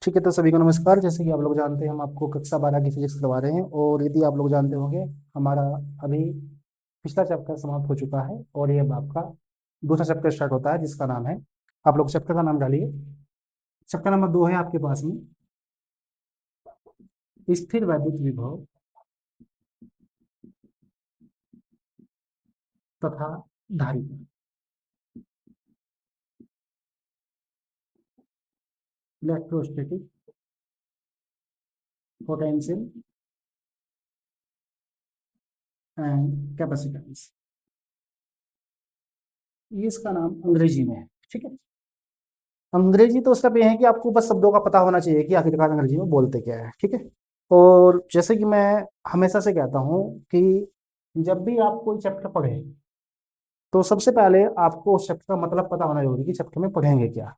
ठीक है, तो सभी को नमस्कार। जैसे कि आप लोग जानते हैं, हम आपको कक्षा 12 की फिजिक्स करवा रहे हैं, और यदि आप लोग जानते होंगे, हमारा अभी पिछला चैप्टर समाप्त हो चुका है और ये अब आपका दूसरा चैप्टर स्टार्ट होता है, जिसका नाम है, आप लोग चैप्टर का नाम डालिए। चैप्टर नंबर 2 है आपके पास में, स्थिर वैद्युत विभव तथा धारिता, इलेक्ट्रोस्टैटिक पोटेंशियल एंड कैपेसिटेंस। ये इसका नाम अंग्रेजी में है। ठीक है, अंग्रेजी तो उसका ये है कि आपको बस शब्दों का पता होना चाहिए कि आखिरकार अंग्रेजी में बोलते क्या है। ठीक है, और जैसे कि मैं हमेशा से कहता हूँ कि जब भी आप कोई चैप्टर पढ़े, तो सबसे पहले आपको उस चैप्टर का मतलब पता होना जरूरी है कि चैप्टर में पढ़ेंगे क्या।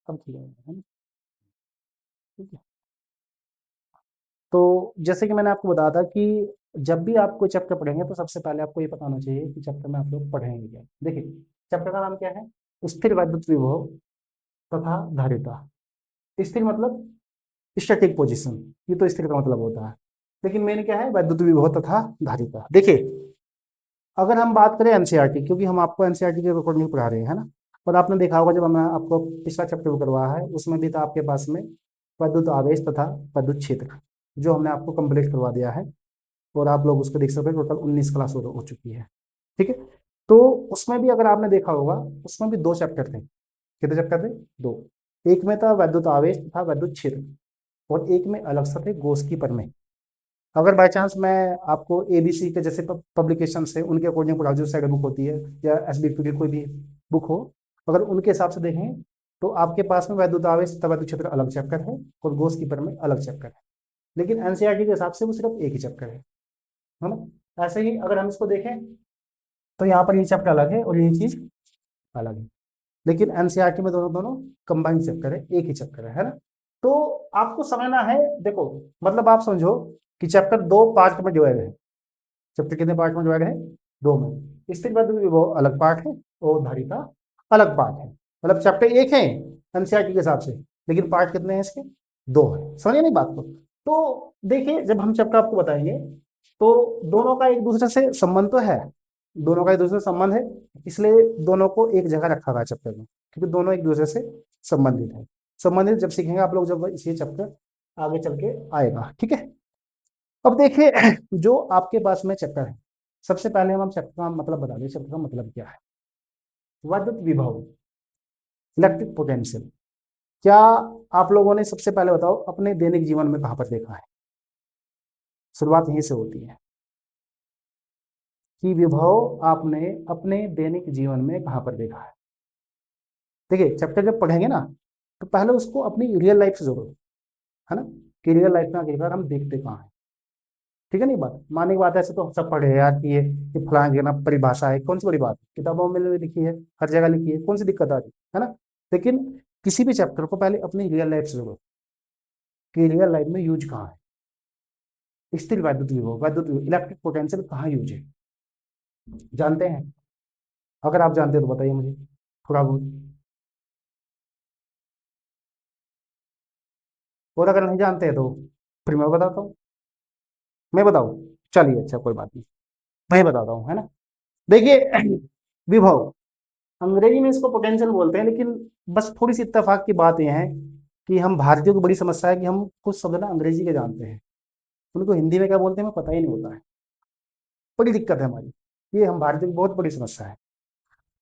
सब ठीक है ना? ठीक है, तो जैसे कि मैंने आपको बताया था कि जब भी आप कोई चैप्टर पढ़ेंगे, तो सबसे पहले आपको ये पता होना चाहिए कि चैप्टर में आप लोग पढ़ेंगे क्या। देखिए, चैप्टर का नाम क्या है? स्थिर वैद्युत विभव तथा धारिता। स्थिर मतलब स्टैटिक पोजीशन, ये तो स्थिर का मतलब होता है। लेकिन मेन क्या है? वैद्युत विभव तथा धारिता। देखिए, अगर हम बात करें एनसीईआरटी, क्योंकि हम आपको एनसीईआरटी के अकॉर्डिंग पढ़ा रहे हैं, है ना। और आपने देखा होगा, जब हमने आपको पिछला चैप्टर करवाया है, उसमें भी था आपके पास में वैद्युत आवेश तथा वैद्युत क्षेत्र, जो हमने आपको कंप्लीट करवा दिया है। और आप लोग उसको देख सकते हैं, टोटल 19 क्लास हो चुकी है। ठीक है, तो उसमें भी अगर आपने देखा होगा, उसमें भी 2 चैप्टर थे। कितने चैप्टर थे? 2। एक में था वैद्युत आवेश तथा वैद्युत क्षेत्र, और एक में अलग सा थे गोस की परमें। अगर बाय चांस मैं आपको एबीसी के जैसे पब्लिकेशन से उनके अकॉर्डिंग पढ़ा, जो साइड बुक होती है, या एसबीपी की कोई भी बुक हो, अगर उनके हिसाब से देखें, तो आपके पास में वैद्युत आवेश तथा वैद्युत क्षेत्र अलग चैप्टर है, और गोस कीपर में अलग चैप्टर है। लेकिन एनसीईआरटी के हिसाब से वो सिर्फ एक ही चैप्टर है ना। ऐसे ही अगर हम इसको देखें, तो यहाँ पर ये चैप्टर अलग है और ये चीज अलग है। लेकिन एनसीईआरटी में दोनों दोनों कंबाइंड चैप्टर है, एक ही चैप्टर है ना। तो आपको समझना है, देखो, मतलब आप समझो कि चैप्टर 2 पार्ट में डिवाइड है। चैप्टर कितने पार्ट में डिवाइड है? 2 में। स्थिर बद्ध भी वो अलग पार्ट है, और धारिता अलग पार्ट है। मतलब चैप्टर एक है एनसीईआरटी के हिसाब से, लेकिन पार्ट कितने हैं इसके? 2 है। समझिए नहीं बात को? तो देखिए, जब हम चैप्टर आपको बताएंगे, तो दोनों का एक दूसरे से संबंध तो है, दोनों का एक दूसरे से संबंध है, इसलिए दोनों को एक जगह रखा हुआ है चैप्टर में, क्योंकि दोनों एक दूसरे से संबंधित है। संबंधित जब सीखेंगे आप लोग, जब इसी चैप्टर आगे चल के आएगा। ठीक है, अब देखिए, जो आपके पास में चैप्टर है, सबसे पहले हम चैप्टर का मतलब बता दें। चैप्टर का मतलब क्या है? विद्युत विभव, इलेक्ट्रिक पोटेंशियल। क्या आप लोगों ने, सबसे पहले बताओ, अपने दैनिक जीवन में कहाँ पर देखा है? शुरुआत यहीं से होती है कि विभव आपने अपने दैनिक जीवन में कहाँ पर देखा है। देखिए, चैप्टर जब पढ़ेंगे ना, तो पहले उसको अपनी रियल लाइफ से जोड़ो, है ना, कि रियल लाइफ में आखिरकार हम देखते कहाँ हैं। ठीक है, नहीं बात मानने की बात है। ऐसे तो हम सब पढ़े हैं यार कि ये कि फलाना की ना परिभाषा है, कौन सी बड़ी बात है, किताबों में भी लिखी है, हर जगह लिखी है, कौन सी दिक्कत आ रही है ना। लेकिन किसी भी चैप्टर को पहले अपनी रियल लाइफ से जोड़ो, कि रियल लाइफ में यूज कहाँ है। स्थिर वैद्युत विभव, वैद्युत इलेक्ट्रिक पोटेंशियल कहाँ यूज है, जानते हैं? अगर आप जानते हैं तो बताइए मुझे थोड़ा बहुत, और अगर नहीं जानते हैं तो फिर मैं बताता हूँ। मैं बताऊँ? चलिए, अच्छा, कोई बात नहीं, मैं बताता हूँ, है ना। देखिए, विभव, अंग्रेजी में इसको पोटेंशियल बोलते हैं, लेकिन बस थोड़ी सी इत्तेफाक की बात यह है कि हम भारतीयों की बड़ी समस्या है कि हम कुछ शब्द ना अंग्रेजी के जानते हैं, उनको हिंदी में क्या बोलते हैं हमें पता ही नहीं होता है। बड़ी दिक्कत है हमारी, ये हम भारतीयों की बहुत बड़ी समस्या है।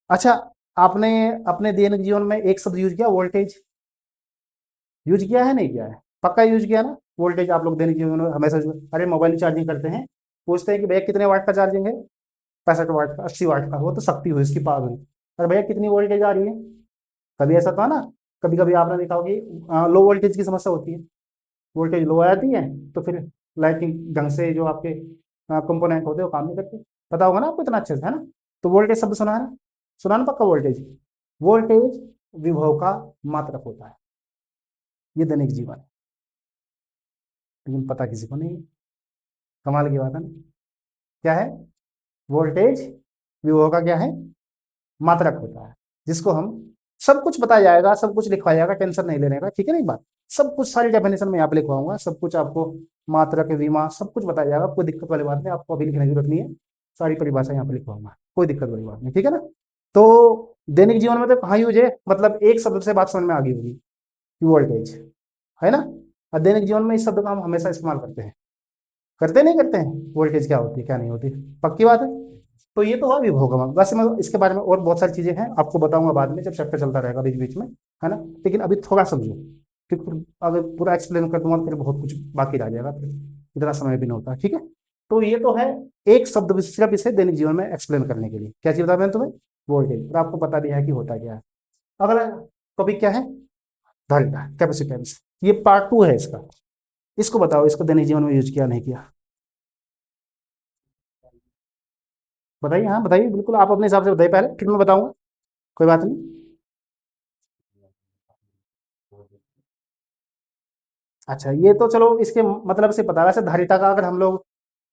अच्छा, आपने अपने दैनिक जीवन में एक शब्द यूज किया, वोल्टेज। यूज किया है, नहीं किया है? पक्का यूज किया ना वोल्टेज। आप लोग दैनिक जीवन में हमेशा अरे मोबाइल चार्जिंग करते हैं, पूछते हैं कि भैया कितने वाट का चार्जिंग है? 65 वाट का, 80 वाट का। वो तो शक्ति हुई उसकी, पावर हुई। अरे भैया कितनी वोल्टेज आ रही है? कभी ऐसा था ना, कभी कभी आपने देखा होगा कि लो वोल्टेज की समस्या होती है, वोल्टेज लो आ जाती है, तो फिर लाइटिंग ढंग से जो आपके कंपोनेंट होते हैं वो काम नहीं करते। पता होगा ना आपको इतना अच्छे से, है ना। तो वोल्टेज शब्द सुना है ना, सुना ना पक्का वोल्टेज। वोल्टेज विभव का मात्रक होता है, ये दैनिक जीवन है। लेकिन पता किसी को नहीं। कमाल की बात है ना। क्या है? वोल्टेज विभव का क्या है? मात्रक होता है, जिसको हम सब कुछ बताया जाएगा, सब कुछ लिखवाया जाएगा, टेंशन नहीं लेने का, ठीक है ना? एक बात, सब कुछ सारी डेफिनेशन में यहाँ पे लिखवाऊंगा, सब कुछ आपको, मात्रक विमा सब कुछ बताया जाएगा, कोई दिक्कत वाली बात नहीं, आपको अभी लिखने की जरूरत नहीं है, सारी परिभाषा यहाँ पे लिखवाऊंगा, कोई दिक्कत वाली बात नहीं, ठीक है ना? तो दैनिक जीवन में तो कहाँ यूज है, मतलब एक शब्द से बात समझ में आ गई होगी, वोल्टेज, है ना? और दैनिक जीवन में इस शब्द का हम हमेशा इस्तेमाल करते हैं, करते नहीं करते हैं? वोल्टेज क्या होती है क्या नहीं होती, पक्की बात है। तो ये तो हुआ विभव का, वैसे मैं इसके बारे में और बहुत सारी चीजें हैं, आपको बताऊंगा बाद में जब चैप्टर चलता रहेगा बीच बीच में, है ना? लेकिन अभी थोड़ा समझो, क्योंकि अगर पूरा एक्सप्लेन कर दूंगा तो फिर बहुत कुछ बाकी रह जाएगा, फिर इतना समय भी नहीं होता, ठीक है? तो ये तो है एक शब्द सिर्फ इसे दैनिक जीवन में एक्सप्लेन करने के लिए, क्या चीज बता मैंने तुम्हें? वोल्टेज, और आपको पता भी है कि होता क्या है। अगला टॉपिक क्या है? धारिता, कैपेसिटेंस, ये पार्ट 2 है इसका। इसको बताओ, इसको दैनिक जीवन में यूज किया नहीं किया? बताइए, हाँ बताइए, बिल्कुल आप अपने हिसाब से बताइए पहले, फिर मैं बताऊंगा, कोई बात नहीं। अच्छा, ये तो चलो इसके मतलब से पता है। वैसे धारिता का अगर हम लोग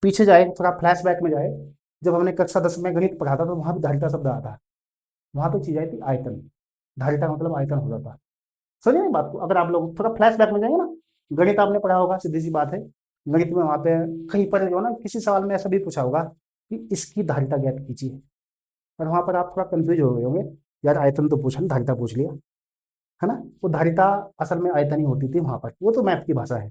पीछे जाए, थोड़ा फ्लैशबैक में जाए, जब हमने कक्षा 10 में गणित पढ़ा था तो वहां भी धारिता शब्द आता है। वहां तो चीज आई थी आयतन, धारिता का मतलब आयतन होता था। समझे ना बात को? अगर आप लोग थोड़ा फ्लैशबैक में जाएंगे ना, गणित आपने पढ़ा होगा, सीधी सी बात है, गणित में वहां पे कहीं पर जो है ना, किसी सवाल में ऐसा भी पूछा होगा कि इसकी धारिता ज्ञात कीजिए, और वहां पर आप थोड़ा कंफ्यूज हो गए होंगे, यार आयतन तो पूछा, धारिता पूछ लिया, है ना? वो धारिता असल में आयतन ही होती थी वहां पर, वो तो मैथ की भाषा है।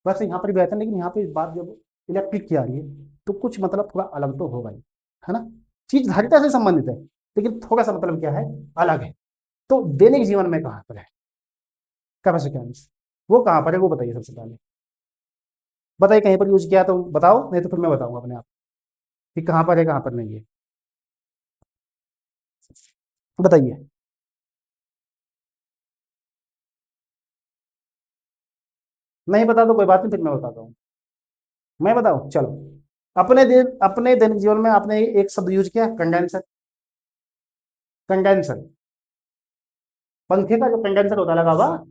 वैसे यहाँ पर भी आयतन, लेकिन यहाँ पे बात जब इलेक्ट्रिक की आ रही है तो कुछ मतलब थोड़ा अलग तो होगा ही, है ना? चीज धारिता से संबंधित है, लेकिन थोड़ा सा मतलब क्या है, अलग है। तो दैनिक जीवन में कहाँ पर है कैपेसिटेंस? वो कहाँ पर है, वो बताइए सबसे पहले, बताइए कहीं पर यूज किया तो बताओ, नहीं तो फिर मैं बताऊंगा अपने आप कि कहाँ पर है कहाँ पर नहीं है, बताइए। नहीं बता दो कोई बात नहीं, फिर मैं बताता हूँ। मैं बताऊँ, चलो। अपने दैनिक जीवन में आपने एक शब्द यूज किया, कंडेंसर। कंडेंसर, पंखे का जो कंडेंसर होता है लगा हुआ,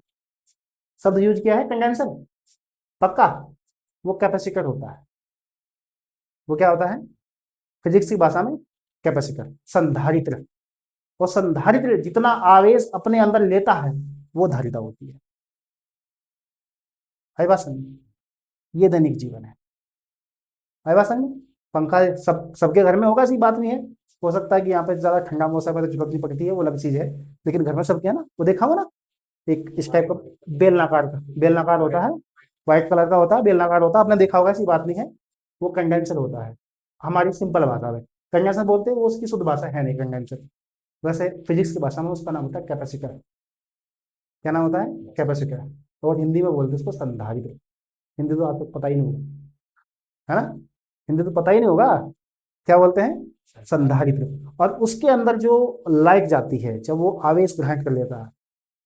शब्द यूज किया है कंडेंसर, पक्का? वो कैपेसिटर होता है। वो क्या होता है फिजिक्स की भाषा में? कैपेसिटर, संधारित्र। और संधारित्र जितना आवेश अपने अंदर लेता है, वो धारिता होती है बात समझ? ये दैनिक जीवन है बात समझ? पंखा सब सबके घर में होगा, ऐसी बात नहीं है। हो सकता है कि यहाँ पे ज्यादा ठंडा मौसम है तो चिपकनी पड़ती है, वो अलग चीज है, लेकिन घर में सबके है ना, वो देखा हो ना, एक इस टाइप का बेलनाकार का, बेलनाकार होता है, व्हाइट कलर का होता है, बेलनाकार होता है, आपने देखा होगा, ऐसी बात नहीं है। वो कंडेंसर होता है, हमारी सिंपल भाषा में कंडेंसर बोलते हैं, वो उसकी शुद्ध भाषा है नहीं कंडेंसर। वैसे फिजिक्स की भाषा में उसका नाम होता है कैपेसिटर। क्या नाम होता है? कैपेसिटर। और हिंदी में बोलते हैं उसको संधारित्र। हिंदी तो आपको पता ही नहीं होगा, है ना? हिंदी तो पता ही नहीं होगा, क्या बोलते हैं? संधारित्र। और उसके अंदर जो लाइट जाती है, जब वो आवेश ग्रहण कर लेता है,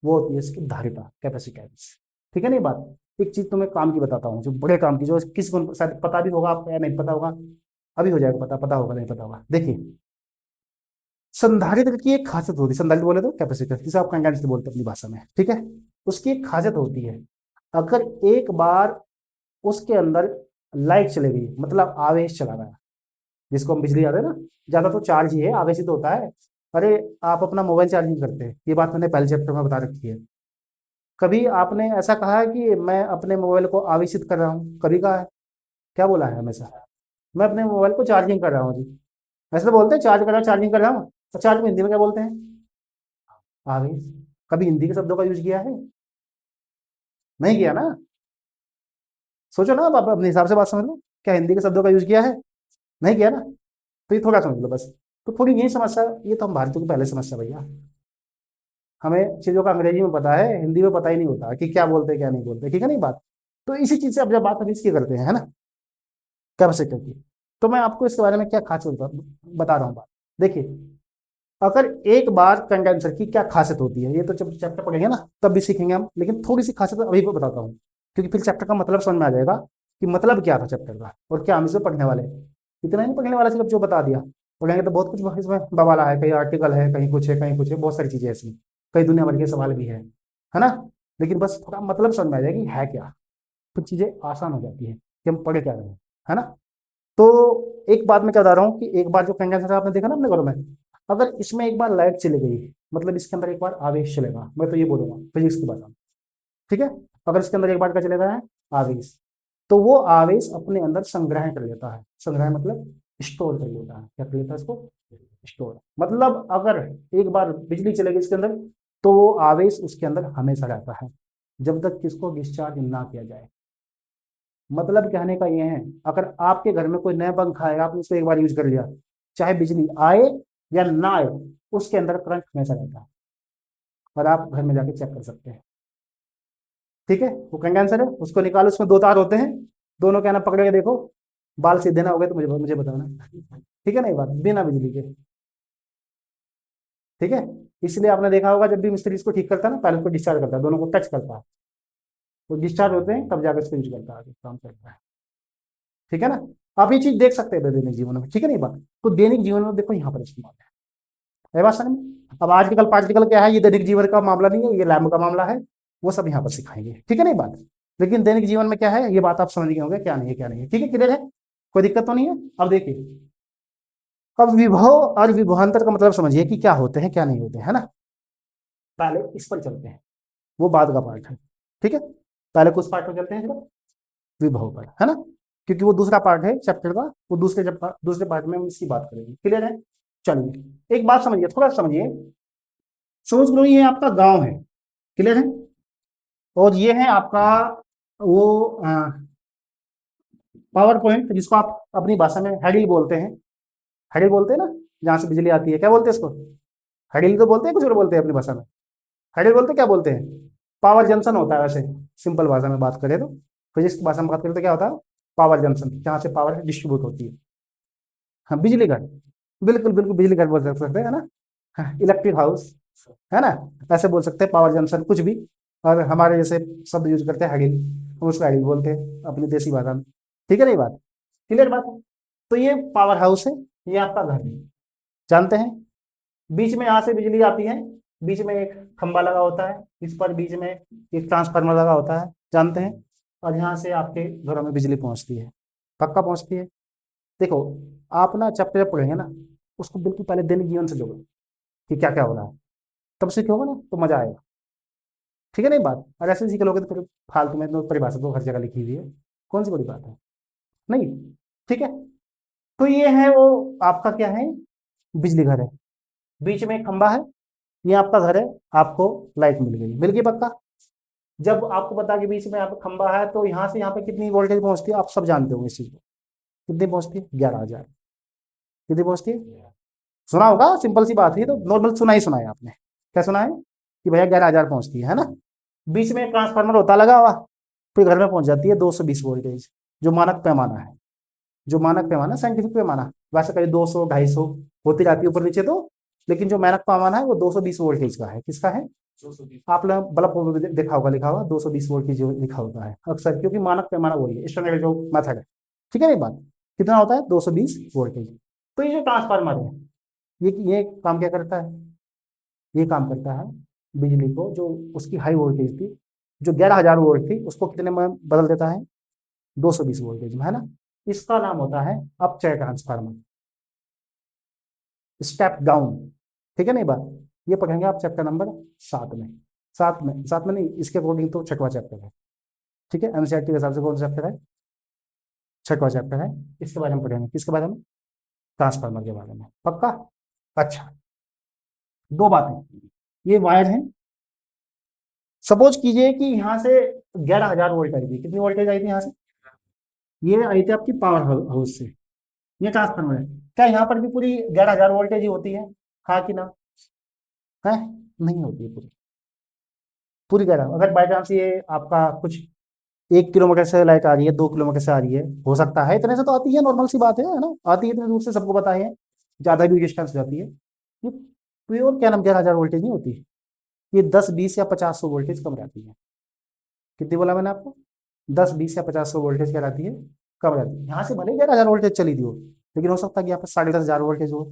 वो होती है इसकी धारिता, कैपेसिटेंस। ठीक है ना ये बात? एक चीज तुम्हें काम की बताता हूँ, जो बड़े काम की, जो किसी को शायद पता भी होगा आपको या नहीं पता होगा, अभी हो जाएगा पता, पता होगा नहीं पता होगा, देखिए। संधारित्र की एक खासियत होती है, संधारित्र बोले तो कैपेसिटर, जिसे आप कंडेंसर बोलते हैं अपनी भाषा में, ठीक है? उसकी एक खासियत होती है, अगर एक बार उसके अंदर लाइट चले गई, मतलब आवेश चला गया, जिसको हम बिजली कहते हैं ना, ज्यादा तो चार्ज ही है, आवेश ही तो होता है। अरे, आप अपना मोबाइल चार्जिंग करते हैं, ये बात मैंने पहले चैप्टर में बता रखी है। कभी आपने ऐसा कहा है कि मैं अपने मोबाइल को आवेशित कर रहा हूँ? कभी कहा है? क्या बोला है हमेशा? मैं अपने मोबाइल को चार्जिंग कर रहा हूँ जी। ऐसे तो बोलते हैं चार्ज कर रहा हूँ, चार्जिंग कर रहा हूँ, तो चार्ज में हिंदी में क्या बोलते हैं? आवेश। कभी हिंदी के शब्दों का यूज किया है? नहीं किया ना? सोचो ना, आप अपने हिसाब से बात समझ लो, क्या हिंदी के शब्दों का यूज किया है? नहीं किया ना? तो ये थोड़ा समझ लो बस। तो थोड़ी यही समस्या, ये तो हम भारतीयों की पहले समस्या भैया, हमें चीजों का अंग्रेजी में पता है, हिंदी में पता ही नहीं होता कि क्या बोलते हैं क्या नहीं बोलते, ठीक है नहीं बात? तो इसी चीज से अब जब बात हम इसकी करते हैं, है ना, कैपेसिटर की, तो मैं आपको इसके बारे में क्या खासियत बता रहा हूँ बात। देखिए, अगर एक बार कंडेंसर की क्या खासियत होती है, ये तो जब चैप्टर पढ़ेंगे ना तब भी सीखेंगे हम, लेकिन थोड़ी सी खासियत अभी भी बताता हूँ, क्योंकि फिर चैप्टर का मतलब समझ में आ जाएगा कि मतलब क्या था चैप्टर का और क्या हम इसे पढ़ने वाले हैं। इतना ही नहीं पढ़ने वाला, सिर्फ जो बता दिया, पढ़ेंगे तो बहुत कुछ इसमें बवाला है, कहीं आर्टिकल है, कहीं कुछ है, कहीं कुछ है, बहुत सारी चीजें हैं इसमें, कई दुनिया भर के सवाल भी है ना? लेकिन बस थोड़ा मतलब समझ में आ जाएगी है क्या, तो चीजें आसान हो जाती है कि हम पढ़े क्या रहे हैं, है ना। तो एक बात मैं क्या बता रहा हूँ कि एक बार जो कंडेंसर आपने देखा ना अपने घरों में, अगर इसमें एक बार लाइट चली गई, मतलब इसके अंदर एक बार आवेश चलेगा, मैं तो ये बोलूंगा फिजिक्स की बात, ठीक है। अगर इसके अंदर एक बार क्या चलेगा है, आवेश, तो वो आवेश अपने अंदर संग्रह कर लेता है। संग्रह मतलब स्टोर कर लेता है। क्या कर लेता है इसको, स्टोर। मतलब अगर एक बार बिजली चलेगी इसके अंदर, तो वो आवेश उसके अंदर हमेशा रहता है, जब तक किसको डिस्चार्ज ना किया जाए। मतलब कहने का ये है, अगर आपके घर में कोई नया पंखा है, आपने उसको एक बार यूज कर लिया, चाहे बिजली आए या ना आए, उसके अंदर करंट हमेशा रहता है, और आप घर में जाके चेक कर सकते हैं। ठीक है, वो कंडेंसर है, उसको निकालो, उसमें दो तार होते हैं, दोनों क्या ना पकड़ के देखो, बाल सीधे ना हो गए तो मुझे मुझे बताना। ठीक है ना, ये बात बिना बिजली के। ठीक है, इसलिए आपने देखा होगा जब भी मिस्त्री इसको ठीक करता है ना, पहले उसको डिस्चार्ज करता है, दोनों को टच करता है, वो डिस्चार्ज होते हैं तब जाकर इसको यूज करता है, आगे काम करता है। ठीक है ना, आप ये चीज देख सकते हैं दैनिक जीवन में। ठीक है ना ये बात, तो दैनिक जीवन में देखो यहाँ पर इस्तेमाल है बात समझ में। अब आजकल पार्टिकल क्या है, ये दैनिक जीवन का मामला नहीं है, ये लैब का मामला है, वो सब यहाँ पर सिखाएंगे। ठीक है ना ये बात, लेकिन दैनिक जीवन में क्या है ये बात आप समझ गए होंगे, क्या नहीं है क्या नहीं है। ठीक है, क्लियर है, कोई दिक्कत तो नहीं है। अब देखिए, अब विभव और विभवांतर का मतलब समझिए कि क्या होते हैं क्या नहीं होते हैं, है ना। पहले इस पर चलते हैं, वो बाद का पार्ट है। ठीक है, पहले कुछ पार्ट पर चलते हैं जरा, विभव पर, है ना, क्योंकि वो दूसरा पार्ट है चैप्टर का, वो दूसरे पार्ट में हम इसकी बात करेंगे। क्लियर है, चलिए एक बात समझिए, थोड़ा समझिए। समझ लो ये आपका गांव है, क्लियर है, और ये है आपका वो पावर पॉइंट, जिसको आप अपनी भाषा में हैडिल बोलते हैं। हैडिल बोलते हैं ना, जहां से बिजली आती है, क्या बोलते हैं इसको, हैडिल तो बोलते हैं, कुछ और बोलते हैं अपनी भाषा में। हैडिल बोलते हैं, क्या बोलते हैं, पावर जंक्शन होता है वैसे, सिंपल भाषा में बात करें तो, फिजिक्स की भाषा में बात करें तो क्या होता है, पावर जंक्शन, जहाँ से पावर डिस्ट्रीब्यूट होती है। हाँ, बिजली घर, बिल्कुल बिल्कुल बिजली घर बोल सकते हैं, है ना। हाँ, इलेक्ट्रिक हाउस, है ना, ऐसे बोल सकते हैं, पावर जंक्शन कुछ भी। और हमारे जैसे शब्द यूज करते हैं हैडिल, हम उसको हैडिल बोलते हैं अपनी देसी भाषा में। ठीक है ना ये बात, क्लियर बात है। तो ये पावर हाउस है, ये आपका घर है, जानते हैं। बीच में यहाँ से बिजली आती है, बीच में एक खंबा लगा होता है, इस पर बीच में एक ट्रांसफार्मर लगा होता है, जानते हैं। और यहाँ से आपके घरों में बिजली पहुंचती है, पक्का पहुंचती है। देखो, आप ना चैप्टर जब पढ़ेंगे ना, उसको बिल्कुल पहले दैनिक जीवन से जोड़ो कि क्या क्या हो रहा है, तब सीखोगे ना तो मजा आएगा। ठीक है ना ये बात, और ऐसे सीख लोगे तो फिर फालतू में तो परिभाषा तो हर जगह लिखी हुई है, कौन सी बड़ी बात है, नहीं। ठीक है, तो ये है वो आपका क्या है, बिजली घर है, बीच में एक खंबा है, ये आपका घर है, आपको लाइट मिल गई पक्का। जब आपको पता कि बीच में यहाँ पे खंबा है, तो यहाँ से यहाँ पे कितनी वोल्टेज पहुंचती है, आप सब जानते होंगे इस चीज को, कितनी पहुंचती है, 11,000। कितनी पहुंचती है, सुना होगा, सिंपल सी बात है, तो नॉर्मल सुना ही सुना है आपने, क्या सुना है कि भैया 11,000 पहुंचती है ना। बीच में ट्रांसफार्मर होता लगा हुआ, फिर घर में पहुंच जाती है 220 वोल्टेज, जो मानक पैमाना है, जो मानक पैमाना, साइंटिफिक पैमाना, वैसे कभी 200 250 होती रहती है ऊपर नीचे तो, लेकिन जो मानक पैमाना है वो 220 वोल्टेज का है। किसका है, 220। आपने बल्ब में देखा होगा, लिखा हुआ 220 वोल्ट की जो लिखा होता है अक्सर, क्योंकि मानक पैमाना वही है, स्टैंडर्ड जो मेथड है। ठीक है ना ये बात, कितना होता है, 220 वोल्टेज। तो ये जो ट्रांसफार्मर है, ये काम क्या करता है, ये काम करता है, बिजली को जो उसकी हाई वोल्टेज थी, जो 11,000 वोल्ट थी, उसको कितने में बदल देता है, 220 वोल्टेज में, है ना। इसका नाम होता है अपचय ट्रांसफार्मर, स्टेप डाउन। ठीक है ना ये बात, ये पढ़ेंगे आप चैप्टर नंबर 7 में, 7 में नहीं, इसके अकॉर्डिंग तो छठवां चैप्टर है। ठीक है, एनसीईआरटी के हिसाब से कौन सा चैप्टर है, छठवां चैप्टर है। इसके बारे में पढ़ेंगे, किसके बारे में, ट्रांसफार्मर के बारे में, पक्का। अच्छा, दो बातें, ये वायर है, सपोज कीजिए कि यहाँ से 11,000 वोल्ट आई थी, कितनी वोल्टेज आई थी यहाँ से, ये आई थी आपकी पावर हाउस से, ये ट्रांसफार्मर है। क्या यहाँ पर भी पूरी 11,000 वोल्टेज ही होती है, हाँ कि ना, है, नहीं होती है पूरी, पूरी 11। अगर बाई चांस ये आपका कुछ 1 किलोमीटर से लाइट आ रही है, 2 किलोमीटर से आ रही है, हो सकता है, इतने से तो आती है, नॉर्मल सी बात है ना, आती है इतने दूर से, सबको पता है, ज्यादा भी डिस्टेंस जाती है, ये प्योर क्या नाम 11,000 वोल्टेज नहीं होती, ये 10 20 या 50 100 वोल्टेज कम रहती है। कितनी बोला मैंने आपको, 10 20 या 50 100 वोल्टेज क्या रहती है, कम रहती है। यहाँ से भले 11,000 वोल्टेज चली थी हो, लेकिन हो सकता है कि यहाँ पर 10,500 वोल्टेज हो,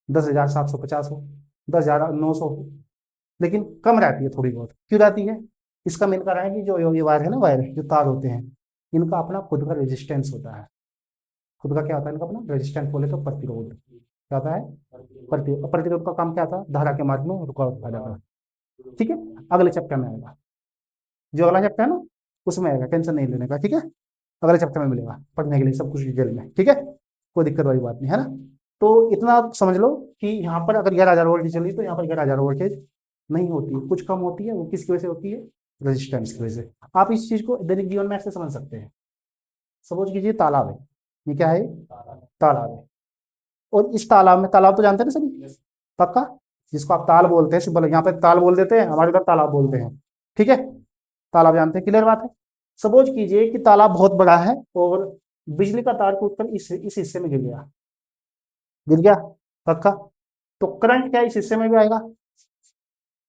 10,750 हो, 10,900 हो, लेकिन कम रहती है थोड़ी बहुत, क्यों रहती है, इसका मेन कारण है कि जो ये वायर है ना, वायर जो तार होते हैं, इनका अपना खुद का रेजिस्टेंस होता है। खुद का क्या होता है इनका अपना रेजिस्टेंस, बोले तो प्रतिरोध क्या होता है, प्रतिरोध का काम क्या था, धारा के मार्ग में रुकावट पैदा करना। ठीक है, अगले चैप्टर में आएगा, जो अगला चैप्टर है ना उसमें आएगा, टेंशन नहीं लेने का, ठीक है। अगले चैप्टर में मिलेगा पढ़ने के लिए सब कुछ डिटेल में, ठीक है, कोई दिक्कत वाली बात नहीं है ना। तो इतना आप समझ लो कि यहाँ पर अगर 11,000 वोल्टेज चली तो यहाँ पर 11,000 वोल्टेज नहीं होती है, कुछ कम होती है, वो किसकी वजह से होती है, रेजिस्टेंस की वजह से। आप इस चीज को दैनिक जीवन में ऐसे समझ सकते हैं। सपोज कीजिए तालाब है, ये क्या है, तालाब है, और इस तालाब में, तालाब तो जानते हैं ना सभी, पक्का, जिसको आप ताल बोलते हैं, सिंपल, यहाँ पे ताल बोल देते हैं, हमारे उधर तालाब बोलते हैं, ठीक है, तालाब जानते हैं, क्लियर बात है। सपोज कीजिए कि तालाब बहुत बड़ा है और बिजली का तार टूटकर इस हिस्से में गिर गया, गिर गया, पक्का, तो करंट क्या इस हिस्से में भी आएगा,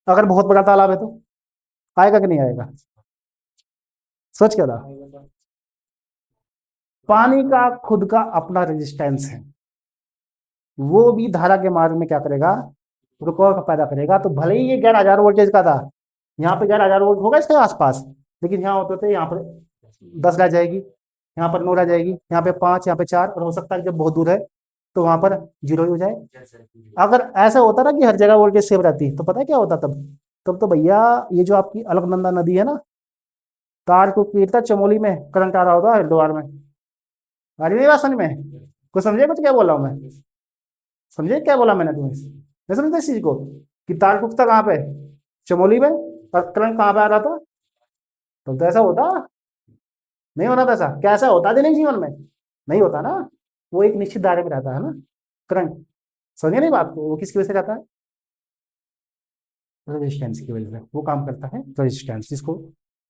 अगर बहुत बड़ा तालाब है तो आएगा कि नहीं आएगा, सोच क्या था, पानी का खुद का अपना रेजिस्टेंस है, वो भी धारा के मार्ग में क्या करेगा, रुकावट पैदा करेगा। तो भले ही ये 11,000 वोल्टेज का था, यहाँ पे 11,000 वोल्ट होगा इसके आसपास, लेकिन यहाँ होते थे, यहाँ पर 10 रह जाएगी, यहाँ पर 9 रह जाएगी, यहाँ पे 5, यहाँ पे 4, और हो सकता है जब बहुत दूर है तो वहां पर 0 ही हो जाए। अगर ऐसा होता ना कि हर जगह वोल्टेज सेम रहती, तो पता है क्या होता तब, तब तो भैया ये जो आपकी अलकनंदा नदी है ना, तार को पीटता चमोली में करंट आ रहा होता हरिद्वार में, आ रही नहीं बात समझ में, कुछ समझे कुछ क्या बोला हूं मैं, समझे क्या बोला मैंने तुम्हें, नहीं समझते इस चीज को, कि तार टूटता कहाँ पे, चमोली में, और करंट कहाँ पे आ रहा था, तो ऐसा होता, नहीं होना था ऐसा, कैसा होता दैनिक जीवन में, नहीं होता ना, वो एक निश्चित दायरे में रहता है ना करंट, समझे नहीं बात को, वो किसकी वजह से रहता है, रेजिस्टेंस की वजह से वो काम करता है, रेजिस्टेंस जिसको,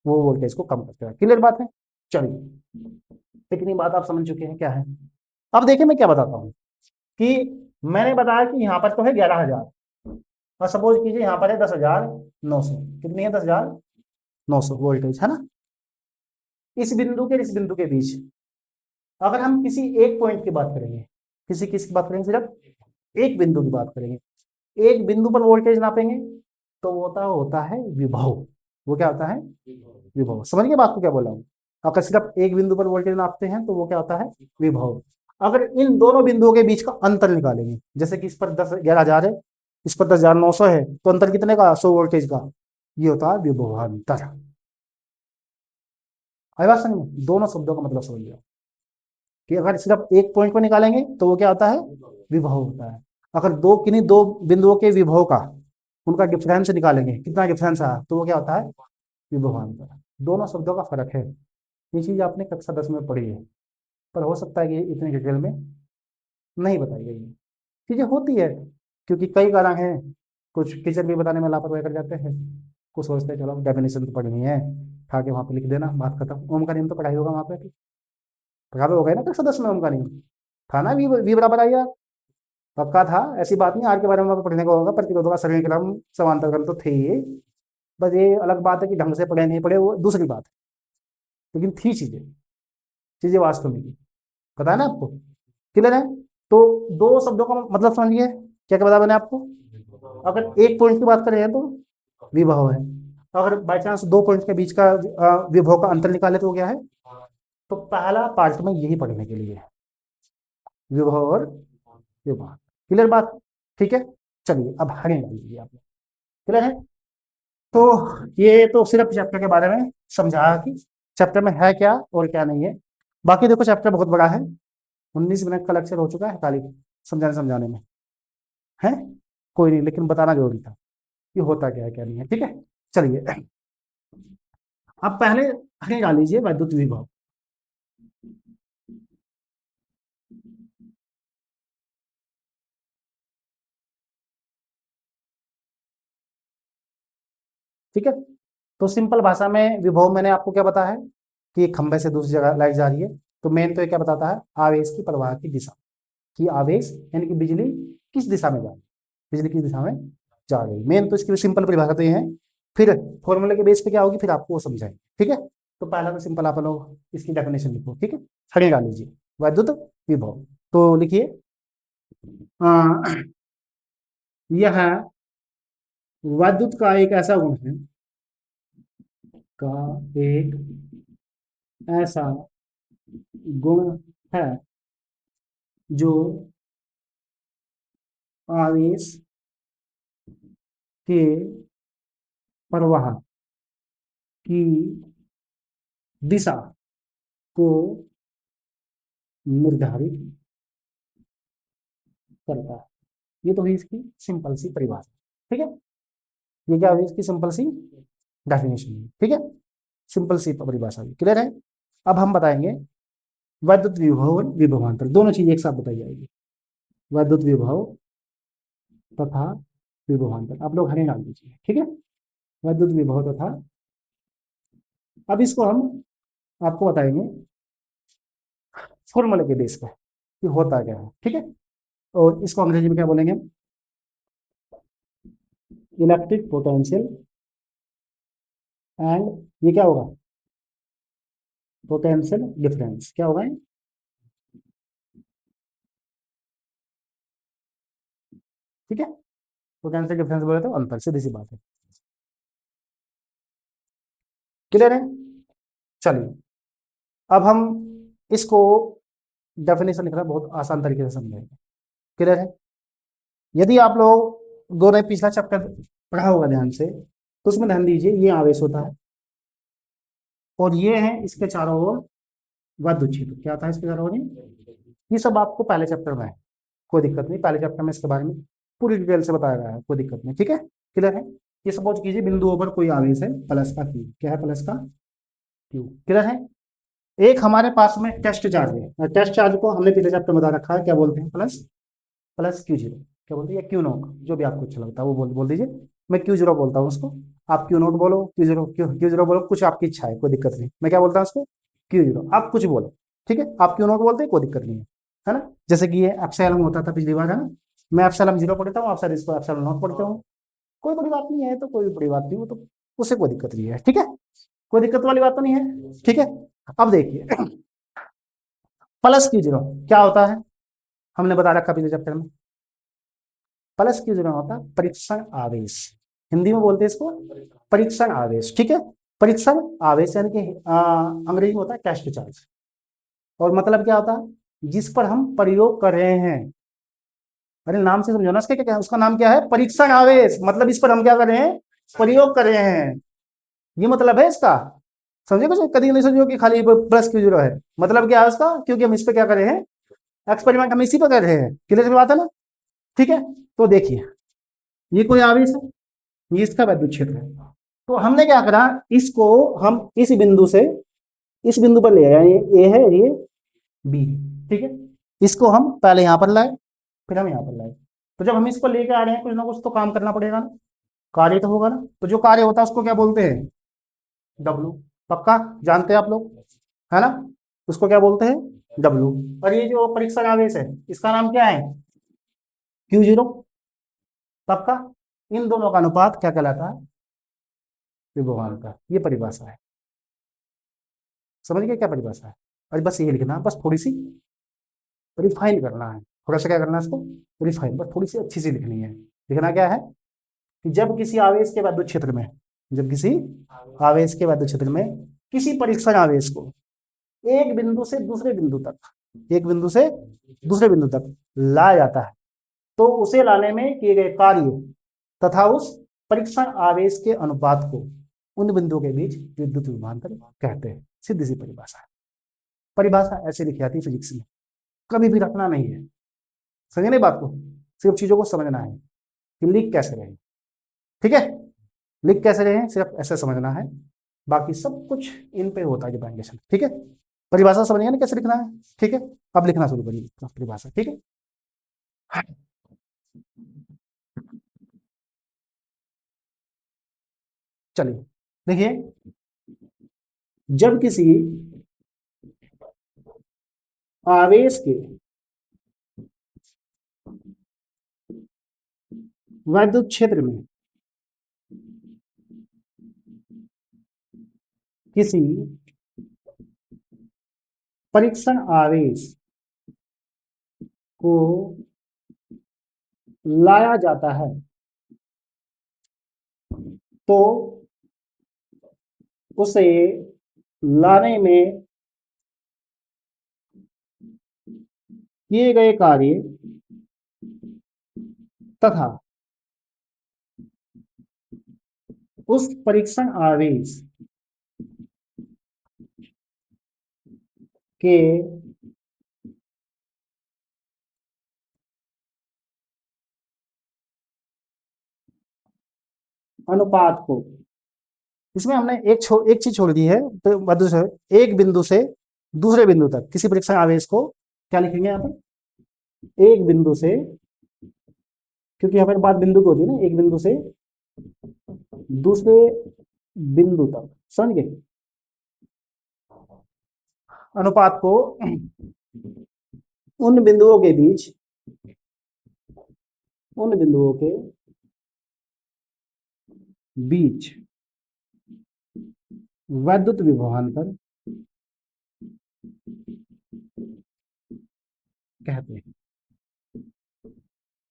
वो वोल्टेज को कम करता है, क्लियर बात है। चलिए, इतनी बात आप समझ चुके हैं क्या है। अब देखिए मैं क्या बताता हूँ, कि मैंने बताया कि यहाँ पर तो है 11,000, और सपोज कीजिए यहाँ पर है 10,900, कितनी है, 10,900 वोल्टेज है ना, इस बिंदु के इस बिंदु के बीच, अगर हम किसी एक पॉइंट की बात करेंगे, किसी किसकी बात करेंगे, सिर्फ एक बिंदु की बात करेंगे, एक बिंदु पर वोल्टेज नापेंगे, तो वो होता है विभव, वो क्या होता है, विभव, समझ गए बात को क्या बोला हूँ। अगर सिर्फ एक बिंदु पर वोल्टेज नापते हैं तो वो क्या होता है, विभव। अगर इन दोनों बिंदुओं के बीच का अंतर निकालेंगे, जैसे कि इस पर 11,000 है, इस पर 10,900 है, तो अंतर कितने का, 100 वोल्टेज का, ये होता है विभवांतर। आई बात समझ में, दोनों शब्दों का मतलब समझ लिया, कि अगर सिर्फ एक पॉइंट को निकालेंगे तो वो क्या होता है, विभव होता है। अगर किन्हीं दो बिंदुओं के विभव का, उनका डिफरेंस निकालेंगे, कितना डिफरेंस आया, तो वो क्या होता है, विभवांतर। दोनों शब्दों का फर्क है, ये चीज आपने कक्षा 10 में पढ़ी है, पर हो सकता है कि इतनी डिटेल में नहीं बताई गई है, चीजें होती है, क्योंकि कई कारण हैं, कुछ टीचर भी बताने में लापरवाही कर जाते हैं, कुछ सोचते हैं चलो डेफिनेशन तो पढ़नी है, उठा के वहां पे लिख देना, बात खत्म, ओम का नियम तो पढ़ाई होगा वहां पे, पढ़ा हो गया ना कक्षा 10 में ओम का नियम, था ना, वी बराबर आई आर, पक्का था, ऐसी बात नहीं आर के बारे में आपको पढ़ने को होगा, प्रतिरोधों का सरणी क्रम समांतर क्रम तो थे ही, बस ये अलग बात है कि ढंग से पढ़े नहीं पढ़े वो दूसरी बात है, लेकिन थी चीजें, चीजें वास्तव में थी, पता है ना आपको, क्लियर है। तो दो शब्दों का मतलब समझिए, क्या क्या बताया मैंने आपको, अगर एक पॉइंट की बात करें तो विभव है, अगर बाई चांस दो पॉइंट के बीच का विभव का अंतर निकाले तो वो क्या है, तो पहला पार्ट में यही पढ़ने के लिए है, विभव और विभव, क्लियर बात, ठीक है। चलिए अब आगे बढ़ लीजिए आप, क्लियर है। तो ये तो सिर्फ चैप्टर के बारे में समझा कि चैप्टर में है क्या और क्या नहीं है, बाकी देखो चैप्टर बहुत बड़ा है, 19 मिनट का लेक्चर हो चुका है खाली समझाने समझाने में, है, कोई नहीं, लेकिन बताना जरूरी था कि होता क्या है क्या नहीं है, ठीक है। चलिए अब पहले आगे डाल लीजिए वैद्युत विभव, ठीक है। तो सिंपल भाषा में विभव मैंने आपको क्या बताया है, कि एक खंभे से दूसरी जगह लाइट जा रही है, तो मेन तो ये क्या बताता है, आवेश की प्रवाह की दिशा, कि आवेश यानी कि बिजली किस दिशा में जा रही है, बिजली किस दिशा में जा रही है, मेन तो इसकी सिंपल परिभाषा तो ये है, फिर फॉर्मूले के बेस पे क्या होगी फिर आपको वो समझाएंगे, ठीक है। तो पहला तो सिंपल आप लोग इसकी डेफिनेशन लिखो, ठीक है, खड़े डाल लीजिए, वैद्युत विभव, तो लिखिए यह वैद्युत का एक ऐसा गुण है, का एक ऐसा गुण है जो आवेश के प्रवाह की दिशा को निर्धारित करता है। ये तो हुई इसकी सिंपल सी परिभाषा। ठीक है, ये क्या हुई इसकी सिंपल सी डेफिनेशन। ठीक है, सिंपल सी परिभाषा। क्लियर है। अब हम बताएंगे वैद्युत विभव और विभवांतर, दोनों चीजें एक साथ बताई जाएगी। वैद्युत विभव तथा विभवांतर आप लोग हरे डाल दीजिए। ठीक है, वैद्युत विभव तथा, अब इसको हम आपको बताएंगे फॉर्मूले के बेस पे कि होता क्या है। ठीक है, और इसको अंग्रेजी में क्या बोलेंगे, इलेक्ट्रिक पोटेंशियल एंड, ये क्या होगा, पोटेंशियल डिफरेंस। क्या होगा, ठीक है, पोटेंशियल डिफरेंस बोले तो अंतर, सीधी सी बात है। क्लियर है। चलिए, अब हम इसको डेफिनेशन लिखना बहुत आसान तरीके से समझेंगे। क्लियर है। यदि आप लोग दो ने पिछला चैप्टर पढ़ा होगा ध्यान से, तो उसमें ध्यान दीजिए, ये आवेश होता है और ये है इसके चारों ओर विद्युत क्षेत्र। क्या था इसके चारों ओर, ये सब आपको पहले चैप्टर में है, कोई दिक्कत नहीं। पहले चैप्टर में इसके बारे में पूरी डिटेल से बताया गया है, कोई दिक्कत नहीं। ठीक है, क्लियर है। ये सपोज कीजिए बिंदुओं पर कोई आवेश है प्लस का क्यू। क्या है, प्लस का क्यू। क्लियर है। एक हमारे पास में टेस्ट चार्ज है, टेस्ट चार्ज को हमने पिछले चैप्टर में बता रखा है, क्या बोलते हैं, प्लस प्लस क्यू जीरो। क्या बोलते हैं, क्यू नॉट, जो भी आपको अच्छा लगता है वो बोल दीजिए। मैं क्यू जीरो बोलता हूँ उसको, आप क्यू नॉट बोलो, क्यू जीरो, क्यू जीरो बोलो, कुछ आपकी इच्छा है, कोई दिक्कत नहीं। मैं क्या बोलता हूँ उसको, क्यू जीरो, आप कुछ बोलो। ठीक है, आप क्यू नॉट बोलते हैं, कोई दिक्कत नहीं है ना। जैसे कि ये एप्सिलॉन होता था पिछली बार, है ना। मैं एप्सिलॉन जीरो पढ़ता हूँ, आप सर इसको एप्सिलॉन नॉट पढ़ते हो, कोई बड़ी बात नहीं है, तो कोई बड़ी बात नहीं, वो तो उससे कोई दिक्कत नहीं है। ठीक है, कोई दिक्कत वाली बात तो नहीं है। ठीक है, अब देखिए प्लस क्यू जीरो क्या होता है, हमने बता रखा पिछले चैप्टर में। प्लस क्यू जीरो होता है परीक्षण आवेश, हिंदी में बोलते हैं इसको परीक्षण आवेश। ठीक है, परीक्षण आवेश यानी कि अंग्रेजी में होता है टेस्ट चार्ज। और मतलब क्या होता है, जिस पर हम प्रयोग कर रहे हैं, अरे नाम से समझो ना, इसके क्या, उसका नाम क्या है, परीक्षण आवेश। मतलब इस पर हम क्या कर रहे हैं, प्रयोग कर रहे हैं, ये मतलब है इसका। समझे कुछ, कभी नहीं समझो कि खाली प्लस क्यू जीरो है, मतलब क्या है उसका, क्योंकि हम इस पे क्या कर रहे हैं, एक्सपेरिमेंट हम इसी पे कर रहे हैं। क्लियर बात है ना। ठीक है, तो देखिए ये कोई आवेश है, ये इसका वैद्युत क्षेत्र है। तो हमने क्या करा, इसको हम इस बिंदु से इस बिंदु पर ले आए, ये ए है, ये बी। ठीक है, इसको हम पहले यहां पर लाए, फिर हम यहाँ पर लाए। तो जब हम इसको लेके आ रहे हैं, कुछ ना कुछ तो काम करना पड़ेगा ना, कार्य तो होगा ना। तो जो कार्य होता है उसको क्या बोलते हैं, डब्लू। पक्का जानते हैं आप लोग, है ना, उसको क्या बोलते हैं, डब्लू। और ये जो परीक्षण आवेश है, इसका नाम क्या है, क्यू जीरो। पक्का, इन दोनों का अनुपात क्या कहलाता है, विभवान का। ये परिभाषा है, समझ गए क्या परिभाषा है। और बस ये लिखना, बस थोड़ी सी रिफाइन करना है, थोड़ा सा क्या करना है इसको, रिफाइन, बस थोड़ी सी अच्छी सी लिखनी है। लिखना क्या है, कि जब किसी आवेश के विद्युत क्षेत्र में, जब किसी आवेश के विद्युत क्षेत्र में किसी परीक्षण आवेश को एक बिंदु से दूसरे बिंदु तक, एक बिंदु से दूसरे बिंदु तक लाया जाता है, तो उसे लाने में किए गए कार्य तथा उस परीक्षण आवेश के अनुपात को उन बिंदुओं के बीच विद्युत विभवांतर कहते हैं। सीधी सी परिभाषा है, परिभाषा ऐसे लिखी जाती है फिजिक्स में, कभी भी रखना नहीं है। समझे नहीं बात को, सिर्फ चीजों को समझना है कि लिख कैसे रहे। ठीक है, लिख कैसे रहे सिर्फ ऐसे समझना है, बाकी सब कुछ इन पे होता है डिपेंडेशन। ठीक है, परिभाषा समझिए ना कैसे लिखना है। ठीक है, अब लिखना शुरू करिए परिभाषा। ठीक है, चलिए देखिए, जब किसी आवेश के विद्युत क्षेत्र में किसी परीक्षण आवेश को लाया जाता है, तो उसे लाने में किए गए कार्य तथा उस परीक्षण आवेश के अनुपात को, इसमें हमने एक चीज छोड़ दी है, तो मध्य से एक बिंदु से दूसरे बिंदु तक किसी परीक्षण आवेश को क्या लिखेंगे यहाँ पर, एक बिंदु से, क्योंकि यहाँ पर बात बिंदु की होती है ना, एक बिंदु से दूसरे बिंदु तक, समझ गए, अनुपात को उन बिंदुओं के बीच, उन बिंदुओं के बीच वैद्युत विभवांतर कहते हैं।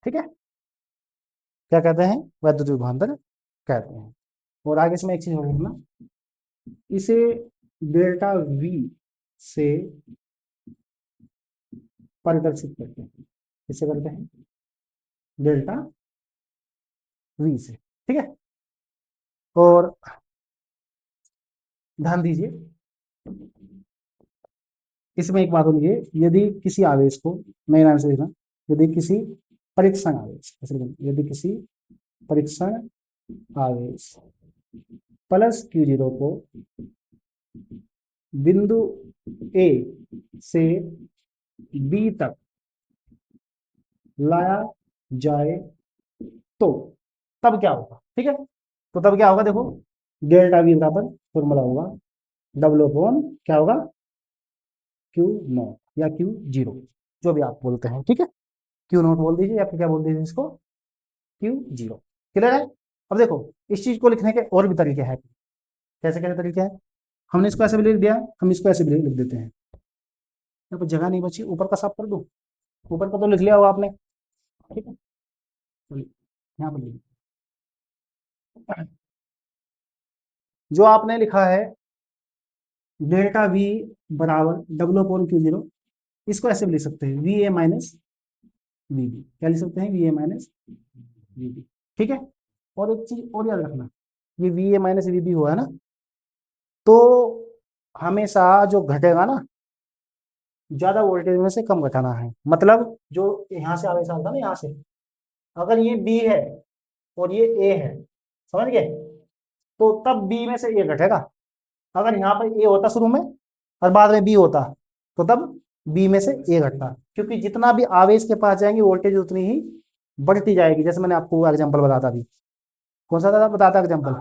ठीक है, क्या कहते हैं, वैद्युत विभवांतर कहते हैं। और आगे इसमें एक चीज और लिखना, इसे डेल्टा वी से परिदर्शित करते हैं, किससे करते हैं, डेल्टा वी से। ठीक है, और ध्यान दीजिए, इसमें एक बात होनी है, यदि किसी आवेश को, मैं नाम से लिखना, यदि किसी परीक्षण आवेश, यदि किसी परीक्षण आवेश प्लस क्यू जीरो को बिंदु ए से बी तक लाया जाए तो तब क्या होगा। ठीक है, तो तब क्या होगा, देखो डेल्टा वी बराबर फॉर्मूला होगा डब्ल्यू अपॉन क्या होगा, क्यू नॉट या क्यू जीरो, जो भी आप बोलते हैं। ठीक है, क्यू नॉट बोल दीजिए या फिर क्या बोल दीजिए इसको, क्यू जीरो। क्लियर है। अब देखो, इस चीज को लिखने के और भी तरीके हैं, कैसे कैसे तरीके हैं, हमने इसको ऐसे भी लिख दिया, हम इसको ऐसे भी लिख देते हैं, यहाँ पर जगह नहीं बची, ऊपर का साफ कर दो, ऊपर का तो लिख लिया होगा आपने। ठीक है, चलिए यहाँ पर लिख, जो आपने लिखा है डेल्टा वी बराबर डब्ल्यू अपॉन क्यू जीरो, इसको ऐसे भी लिख सकते हैं, V A minus V B, क्या लिख सकते हैं, V A minus V B. ठीक है, और एक चीज और याद रखना, ये V A minus V B हुआ है ना, तो हमेशा जो घटेगा ना, ज्यादा वोल्टेज में से कम घटाना है, मतलब जो यहाँ से आवेश आता है ना, यहाँ से, अगर ये बी है और ये ए है, समझ गए, तो तब बी में से ए घटेगा। अगर यहाँ पर ए होता शुरू में और बाद में बी होता, तो तब बी में से ए घटता, क्योंकि जितना भी आवेश के पास जाएंगे वोल्टेज उतनी ही बढ़ती जाएगी। जैसे मैंने आपको एग्जांपल बताता अभी, कौन सा था बताता एग्जांपल,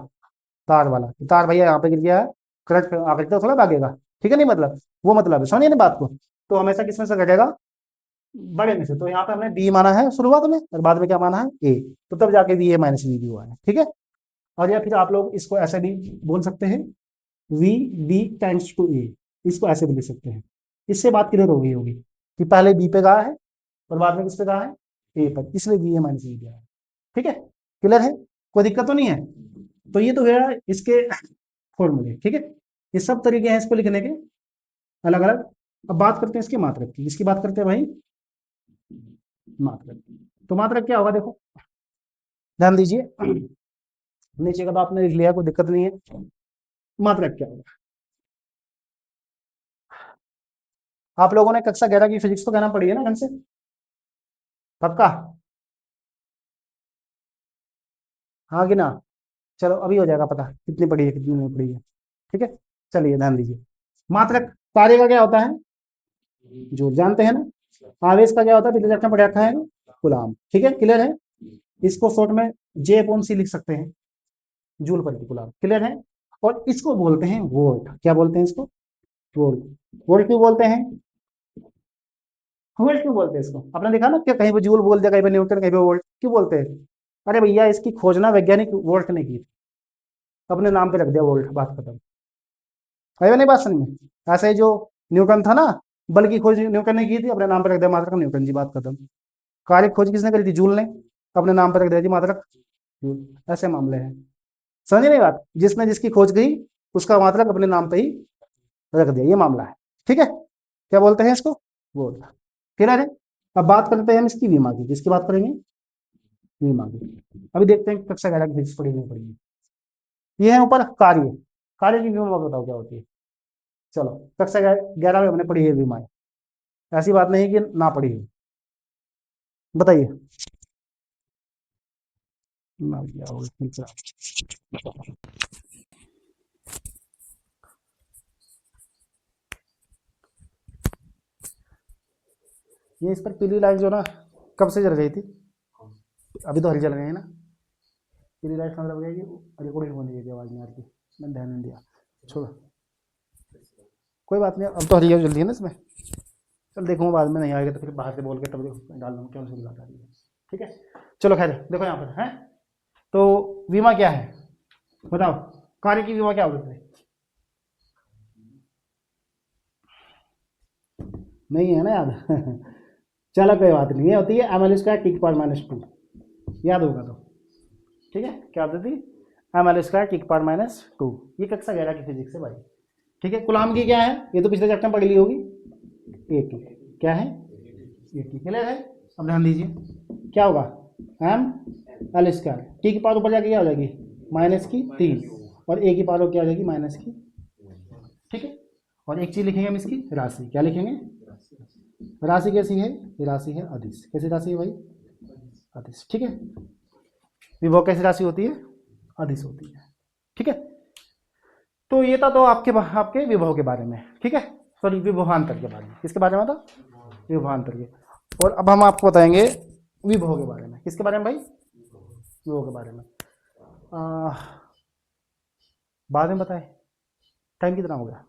तार वाला, तार भैया यहाँ पे गिर गया है, करंट आगे तो थोड़ा भागेगा। ठीक है, नहीं मतलब वो मतलब है, समझिए ना बात को, तो हमेशा किसमें से घटेगा, बड़े में से। तो यहाँ पे हमने बी माना है शुरुआत में और बाद में क्या माना है, ए, तो तब जाके V A minus V B हुआ है। ठीक है, और या फिर आप लोग इसको ऐसे भी बोल सकते हैं, वी बी टेंड्स टू ए, इसको ऐसे भी लिख सकते हैं। इससे बात क्लियर हो गई होगी कि पहले बी पे कहा है और बाद में किस पे कहा है, ए पर, इसलिए बी ए माइनस बी दिया है। ठीक है, क्लियर है, कोई दिक्कत तो नहीं है। तो ये तो गया इसके फॉर्मूले। ठीक है, ये सब तरीके हैं इसको लिखने के अलग अलग। अब बात करते हैं इसके मात्रक की, इसकी बात करते हैं भाई, मात्रक। तो मात्रक क्या होगा, देखो ध्यान दीजिए, नीचे का तो आपने लिख लिया, कोई दिक्कत नहीं है। मात्रक क्या होगा, आप लोगों ने कक्षा 11 की फिजिक्स तो कहना पड़ी है ना ढंग से, पक्का, हाँ कि ना, चलो अभी हो जाएगा पता कितनी पड़ी है कितनी नहीं पड़ी है। ठीक है, चलिए ध्यान दीजिए, मात्रक कार्य का क्या होता है, जो जानते हैं ना, आवेश का क्या होता है, पिछले चैप्टर में पढ़ा रखा है, कूलाम। ठीक है, क्लियर है, इसको शॉर्ट में जे अपॉन सी लिख सकते हैं, जूल प्रति कूलाम। क्लियर है, और इसको बोलते हैं वोल्ट, क्या बोलते हैं इसको, वोल्ट। वोल्ट क्यों बोलते हैं, वोल्ट क्यों बोलते हैं इसको, आपने देखा ना कि कहीं पे जूल बोल दिया, कहीं पे न्यूटन, कहीं पे वोल्ट, क्यों बोलते हैं, अरे भैया इसकी खोजना वैज्ञानिक वोल्ट ने की, अपने नाम पे रख दिया वोल्ट, बात खत्म। है नहीं बात समझ में, ऐसे ही जो न्यूटन था ना, बल की खोज न्यूटन ने की थी, अपने नाम पे रख दिया मात्रक न्यूटन जी, बात खत्म। कार्य खोज किसने करी थी, जूल ने, अपने नाम पे रख दिया जी मात्रक जूल। ऐसे मामले हैं, समझ नहीं बात, जिसने जिसकी खोज की उसका मात्रक अपने नाम पे ही रख दिया, ये मामला है। ठीक है, क्या बोलते हैं इसको, वो क्लियर है। अब बात करते हैं हम इसकी विमा की, किसकी बात करेंगे, विमा की। अभी देखते हैं कक्षा 11 की फिजिक्स पढ़ी नहीं पढ़ी। ये है ऊपर कार्य, कार्य की विमा बताओ क्या होती है। चलो, कक्षा 11 में हमने पढ़ी है विमाएं, ऐसी बात नहीं कि ना पढ़ी हो, बताइए ना क्या होगा। ये इस पर पीली लाइट जो ना कब से जल गई थी, अभी तो हरी जल गई है ना। पीली लाइट कहाँ लग जाएगी, रिकॉर्डिंग होने की आवाज़ नहीं आ रही, मैंने ध्यान नहीं दिया, छोड़ो कोई बात नहीं। अब तो हरी जल रही है ना इसमें, चल देखूँगा बाद में, नहीं आएगा तो फिर बाहर से बोल के तब डाल दूँगा, क्यों सुन रहा है। ठीक है, चलो खैर देखो यहाँ पर है, तो बीमा क्या है बताओ, कार्य की बीमा क्या होती है, नहीं है ना याद चलो कोई बात नहीं, ये होती है एम एल स्क्वायर टी की पावर माइनस 2, याद होगा तो। ठीक है, क्या होती थी, एम एल स्क्वायर टी की पावर माइनस 2, ये कक्षा 11 की फिजिक्स है भाई। ठीक है, कूलाम की क्या है, ये तो पिछले चैप्टर में पढ़ ली होगी, ए की क्या है, ए की क्लियर है। अब ध्यान दीजिए क्या होगा, एम एल स्क्वायर टी की पावर ऊपर जाके क्या हो जाएगी माइनस की 3, और ए की पावर क्या हो जाएगी माइनस की। ठीक है, और एक चीज लिखेंगे हम इसकी राशि, क्या लिखेंगे, राशि कैसी है, ये राशि है अदिश, कैसी राशि है भाई, अदिश। ठीक है, विभव कैसी राशि होती है, अदिश होती है। ठीक है, तो ये था तो आपके विभव के बारे में। ठीक है, सॉरी विभवांतर के बारे में, किसके बारे में था, विभवांतर के। और अब हम आपको बताएंगे विभव के बारे में, किसके बारे में भाई, विभव के बारे में। बाद में बताए, टाइम कितना हो गया।